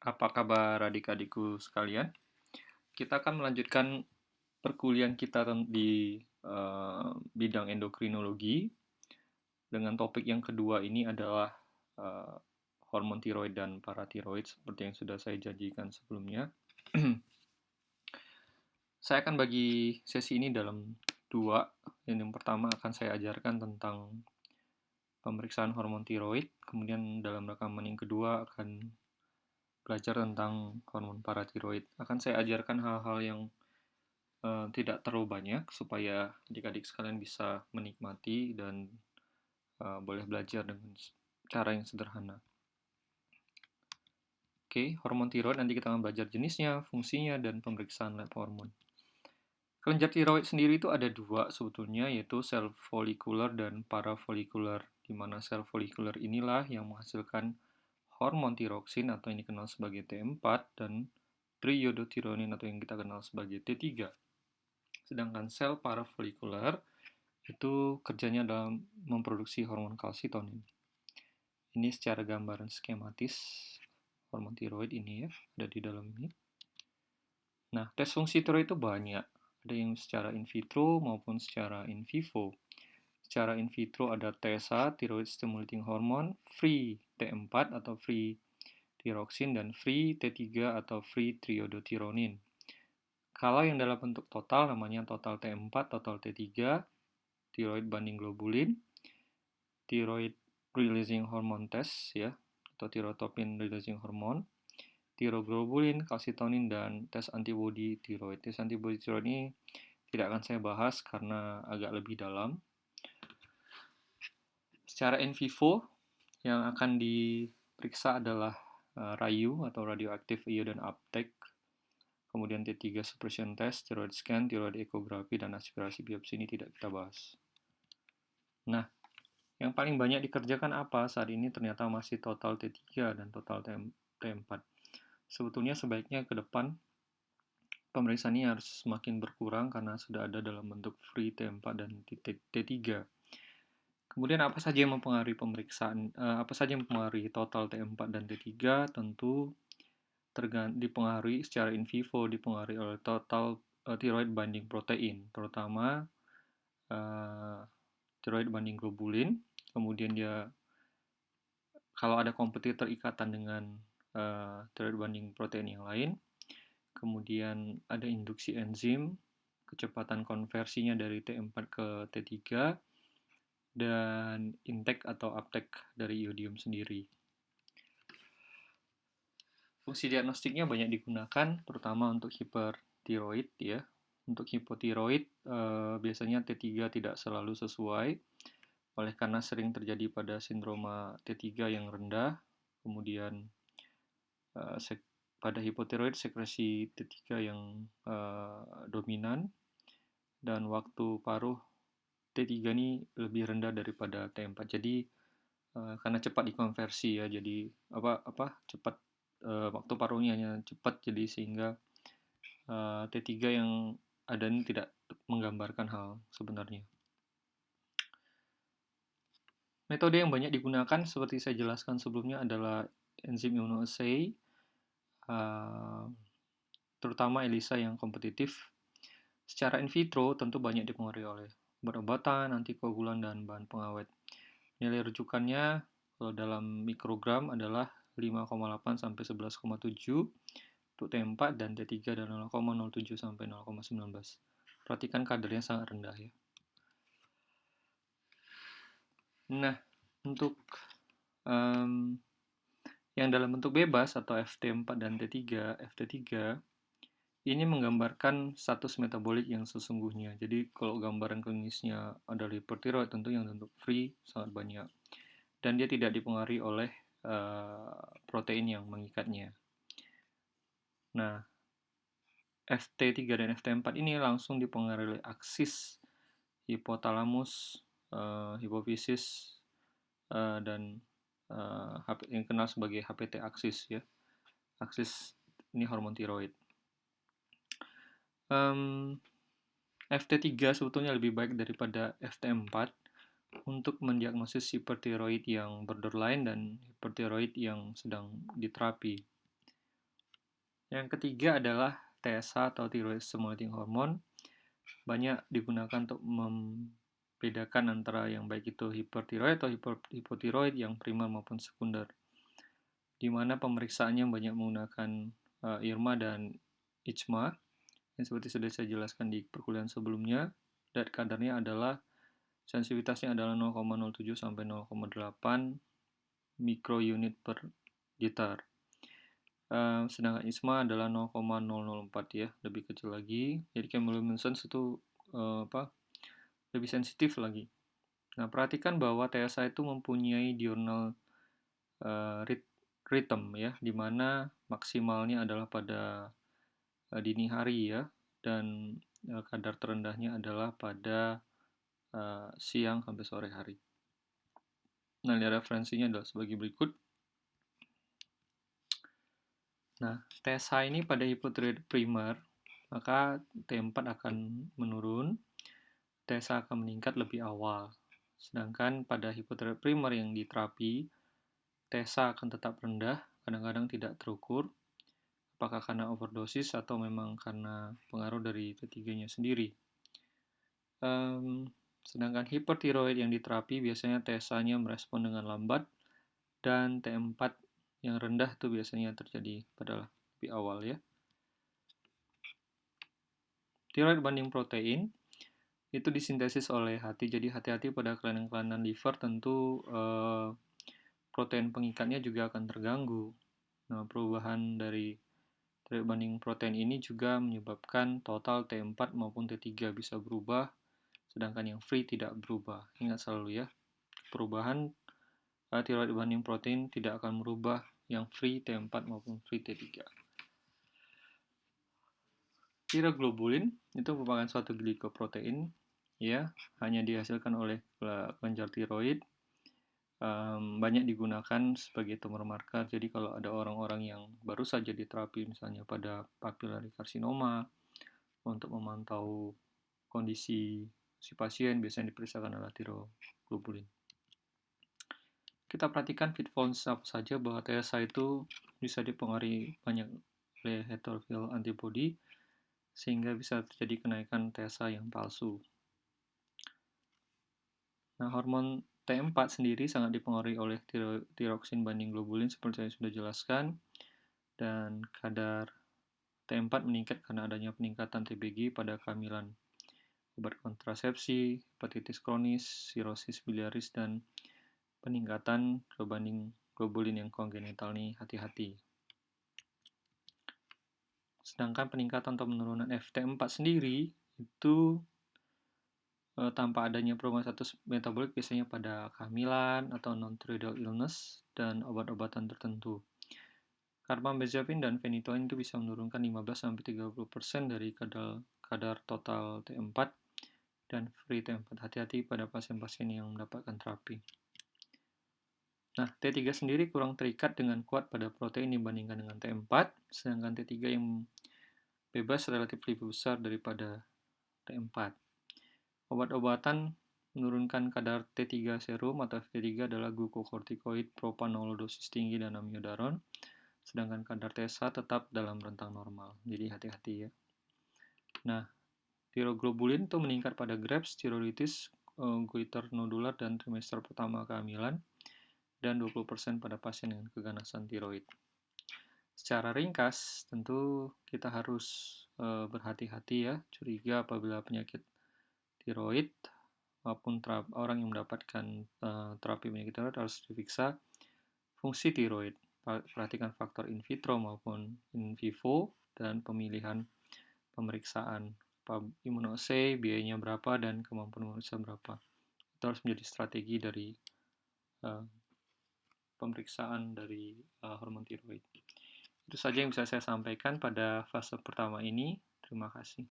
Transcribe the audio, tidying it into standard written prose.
Apa kabar adik-adikku sekalian? Kita akan melanjutkan perkuliahan kita di bidang endokrinologi dengan topik yang kedua ini adalah eh, hormon tiroid dan paratiroid seperti yang sudah saya janjikan sebelumnya. Saya akan bagi sesi ini dalam dua. Yang pertama akan saya ajarkan tentang pemeriksaan hormon tiroid, kemudian dalam rekaman yang kedua akan belajar tentang hormon paratiroid. Akan saya ajarkan hal-hal yang tidak terlalu banyak supaya adik-adik sekalian bisa menikmati dan boleh belajar dengan cara yang sederhana. Oke, hormon tiroid nanti kita akan belajar jenisnya, fungsinya, dan pemeriksaan lab hormon. Kelenjar tiroid sendiri itu ada dua sebetulnya, yaitu sel folikuler dan parafolikuler, di mana sel folikuler inilah yang menghasilkan hormon tiroksin atau yang dikenal sebagai T4 dan triiodothironin atau yang kita kenal sebagai T3. Sedangkan sel parafolikuler itu kerjanya dalam memproduksi hormon kalsitonin. Ini secara gambaran skematis hormon tiroid ini ya, ada di dalam ini. Nah, tes fungsi tiroid itu banyak. Ada yang secara in vitro maupun secara in vivo. Secara in vitro ada TSH, thyroid stimulating hormone, free T4 atau free thyroxine, dan free T3 atau free triiodothironin. Kalau yang dalam bentuk total namanya total T4, total T3, thyroid banding globulin, thyroid releasing hormone test ya, atau thyrotopic releasing hormone, tiroglobulin, kalsitonin, dan tes antibodi tiroid. Tes antibodi tiroid ini tidak akan saya bahas karena agak lebih dalam. Secara in vivo, yang akan diperiksa adalah RAIU atau radioactive iodine uptake, kemudian T3 suppression test, thyroid scan, thyroid ecography, dan aspirasi biopsi ini tidak kita bahas. Nah, yang paling banyak dikerjakan apa saat ini ternyata masih total T3 dan total T4. Sebetulnya sebaiknya ke depan pemeriksaan ini harus semakin berkurang karena sudah ada dalam bentuk free T4 dan T3. Kemudian apa saja yang mempengaruhi pemeriksaan, apa saja yang mempengaruhi total T4 dan T3? Tentu dipengaruhi secara in vivo, dipengaruhi oleh total thyroid binding protein, terutama thyroid binding globulin. Kemudian dia kalau ada kompetitor ikatan dengan thyroid binding protein yang lain. Kemudian ada induksi enzim, kecepatan konversinya dari T4 ke T3, dan intake atau uptake dari iodium sendiri. Fungsi diagnostiknya banyak digunakan, terutama untuk hipertiroid ya. Untuk hipotiroid biasanya T3 tidak selalu sesuai, oleh karena sering terjadi pada sindroma T3 yang rendah, kemudian pada hipotiroid sekresi T3 yang dominan, dan waktu paruh T3 ini lebih rendah daripada T4. Jadi karena cepat dikonversi ya, jadi cepat waktu paruhnya hanya cepat, jadi sehingga T3 yang ada ini tidak menggambarkan hal sebenarnya. Metode yang banyak digunakan seperti saya jelaskan sebelumnya adalah enzim immunoassay, terutama ELISA yang kompetitif. Secara in vitro tentu banyak dipengaruhi oleh obat-obatan, antikoagulan, dan bahan pengawet. Nilai rujukannya kalau dalam mikrogram adalah 5,8 sampai 11,7 untuk T4 dan T3 dan 0,07 sampai 0,19. Perhatikan kadarnya sangat rendah ya. Nah, untuk yang dalam bentuk bebas atau FT4 dan T3, FT3 ini menggambarkan status metabolik yang sesungguhnya. Jadi kalau gambaran klinisnya adalah hipertiroid, tentu yang bentuk free sangat banyak. Dan dia tidak dipengaruhi oleh protein yang mengikatnya. Nah, FT3 dan FT4 ini langsung dipengaruhi oleh aksis hipotalamus, hipofisis, dan yang dikenal sebagai HPT aksis ya. Aksis ini hormon tiroid. FT3 sebetulnya lebih baik daripada FT4 untuk mendiagnosis hipertiroid yang borderline dan hipertiroid yang sedang diterapi. Yang ketiga adalah TSH atau thyroid stimulating hormone. Banyak digunakan untuk membedakan antara yang baik itu hipertiroid atau hipotiroid yang primer maupun sekunder. Di mana pemeriksaannya banyak menggunakan IRMA dan ICMA, yang seperti sudah saya jelaskan di perkuliahan sebelumnya, dan kadarnya adalah sensitivitasnya adalah 0,07 sampai 0,8 mikrounit per liter. Sedangkan ISMA adalah 0,004 ya, lebih kecil lagi. Jadi chemiluminescence itu lebih sensitif lagi. Nah, perhatikan bahwa TSH itu mempunyai diurnal rhythm ya, di mana maksimalnya adalah pada dini hari ya, dan kadar terendahnya adalah pada siang sampai sore hari. Nah, referensinya adalah sebagai berikut. Nah, TSH ini pada hipotiroid primer, maka T4 akan menurun, TSH akan meningkat lebih awal. Sedangkan pada hipotiroid primer yang diterapi, TSH akan tetap rendah, kadang-kadang tidak terukur, apakah karena overdosis atau memang karena pengaruh dari T3-nya sendiri. Sedangkan hipertiroid yang diterapi biasanya TSH-nya merespon dengan lambat, dan T4 yang rendah itu biasanya terjadi pada lebih awal ya. Tiroid banding protein itu disintesis oleh hati, jadi hati-hati pada kelainan-kelainan liver, tentu protein pengikatnya juga akan terganggu. Nah, perubahan dari tiroid banding protein ini juga menyebabkan total T4 maupun T3 bisa berubah, sedangkan yang free tidak berubah. Ingat selalu ya, perubahan tiroid banding protein tidak akan merubah yang free T4 maupun free T3. Tiroglobulin itu merupakan suatu glikoprotein ya, hanya dihasilkan oleh kelenjar tiroid, banyak digunakan sebagai tumor marker. Jadi kalau ada orang-orang yang baru saja diterapi misalnya pada papillary carcinoma, untuk memantau kondisi si pasien biasanya diperiksakan adalah tiroglobulin. Kita perhatikan pitfalls apa saja bahwa TSH itu bisa dipengaruhi banyak oleh heterophil antibody, sehingga bisa terjadi kenaikan TSH yang palsu. Nah, hormon T4 sendiri sangat dipengaruhi oleh tiroksin banding globulin seperti saya sudah jelaskan, dan kadar T4 meningkat karena adanya peningkatan TBG pada kehamilan, obat kontrasepsi, hepatitis kronis, sirosis biliaris, dan peningkatan banding globulin yang kongenital nih, hati-hati. Sedangkan peningkatan atau penurunan FT4 sendiri itu tanpa adanya perubahan status metabolik biasanya pada kehamilan atau non-thyroidal illness dan obat-obatan tertentu. Carbamazepine dan phenytoin itu bisa menurunkan 15-30% dari kadar total T4 dan free T4. Hati-hati pada pasien-pasien yang mendapatkan terapi. Nah, T3 sendiri kurang terikat dengan kuat pada protein dibandingkan dengan T4, sedangkan T3 yang bebas relatif lebih besar daripada T4. Obat-obatan menurunkan kadar T3 serum atau T3 adalah glukokortikoid, propanolol dosis tinggi, dan amiodaron, sedangkan kadar TSH tetap dalam rentang normal. Jadi hati-hati ya. Nah, tiroglobulin itu meningkat pada Graves, tiroiditis, goiter nodular, dan trimester pertama kehamilan, dan 20% pada pasien dengan keganasan tiroid. Secara ringkas, tentu kita harus berhati-hati ya, curiga apabila penyakit tiroid maupun orang yang mendapatkan terapi penyakit tiroid harus diperiksa fungsi tiroid. Perhatikan faktor in vitro maupun in vivo dan pemilihan pemeriksaan. Immunoassay biayanya berapa dan kemampuan memeriksa berapa. Itu harus menjadi strategi dari pemeriksaan dari hormon tiroid. Itu saja yang bisa saya sampaikan pada fase pertama ini. Terima kasih.